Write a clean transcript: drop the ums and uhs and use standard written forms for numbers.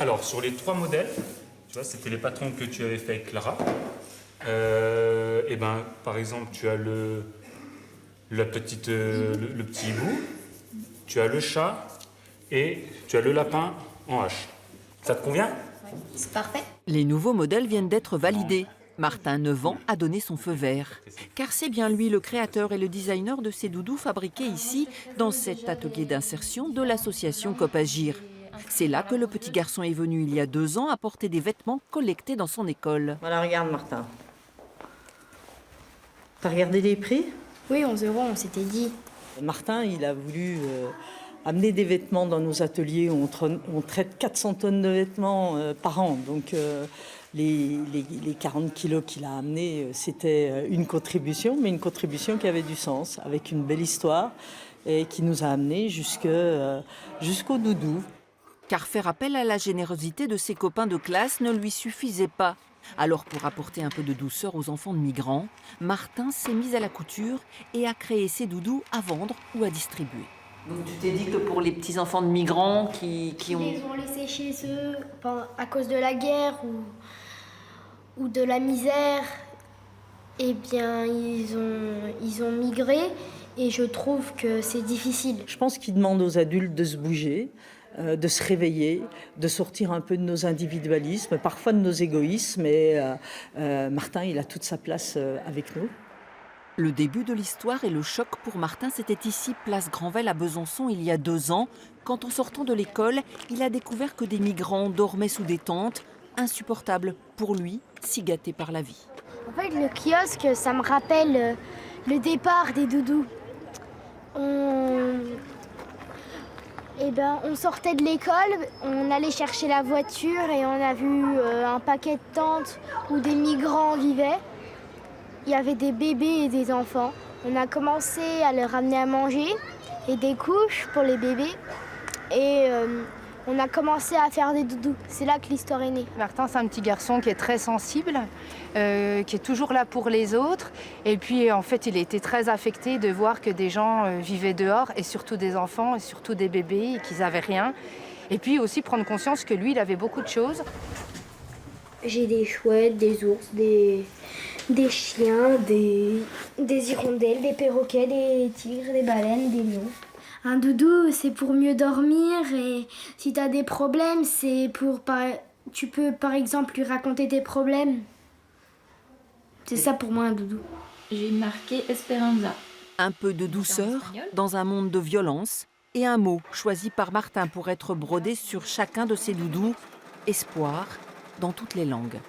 Alors, sur les 3 modèles, tu vois, c'était les patrons que tu avais fait avec Clara. Et ben, par exemple, tu as le petit hibou, tu as le chat et tu as le lapin en H. Ça te convient? C'est parfait. Les nouveaux modèles viennent d'être validés. Martin, 9 ans, a donné son feu vert. Car c'est bien lui le créateur et le designer de ces doudous fabriqués ici, dans cet atelier d'insertion de l'association Copagir. C'est là que le petit garçon est venu il y a 2 ans apporter des vêtements collectés dans son école. Voilà, regarde Martin. T'as regardé les prix? Oui, 11 €, on s'était dit. Martin, il a voulu amener des vêtements dans nos ateliers. On traite 400 tonnes de vêtements par an. Donc les 40 kilos qu'il a amenés, c'était une contribution, mais une contribution qui avait du sens, avec une belle histoire et qui nous a amenés jusqu'au doudou. Car faire appel à la générosité de ses copains de classe ne lui suffisait pas. Alors pour apporter un peu de douceur aux enfants de migrants, Martin s'est mis à la couture et a créé ses doudous à vendre ou à distribuer. Donc tu t'es dit que pour les petits enfants de migrants qui ont... Ils ont laissé chez eux à cause de la guerre ou de la misère, eh bien ils ont migré et je trouve que c'est difficile. Je pense qu'il demande aux adultes de se bouger, de se réveiller, de sortir un peu de nos individualismes, parfois de nos égoïsmes. Et Martin, il a toute sa place avec nous. Le début de l'histoire et le choc pour Martin, c'était ici, place Granvelle à Besançon, il y a 2 ans, quand en sortant de l'école, il a découvert que des migrants dormaient sous des tentes, insupportables pour lui, si gâté par la vie. En fait, le kiosque, ça me rappelle le départ des doudous. On sortait de l'école, on allait chercher la voiture et on a vu un paquet de tentes où des migrants vivaient. Il y avait des bébés et des enfants. On a commencé à leur ramener à manger et des couches pour les bébés. Et on a commencé à faire des doudous. C'est là que l'histoire est née. Martin, c'est un petit garçon qui est très sensible, qui est toujours là pour les autres. Et puis, en fait, il a été très affecté de voir que des gens vivaient dehors, et surtout des enfants, et surtout des bébés, et qu'ils n'avaient rien. Et puis aussi prendre conscience que lui, il avait beaucoup de choses. J'ai des chouettes, des ours, des chiens, des hirondelles, des perroquets, des tigres, des baleines, des lions. Un doudou, c'est pour mieux dormir et si tu as des problèmes, tu peux par exemple lui raconter tes problèmes. C'est ça pour moi un doudou. J'ai marqué Esperanza. Un peu de douceur dans un monde de violence et un mot choisi par Martin pour être brodé sur chacun de ses doudous, espoir dans toutes les langues.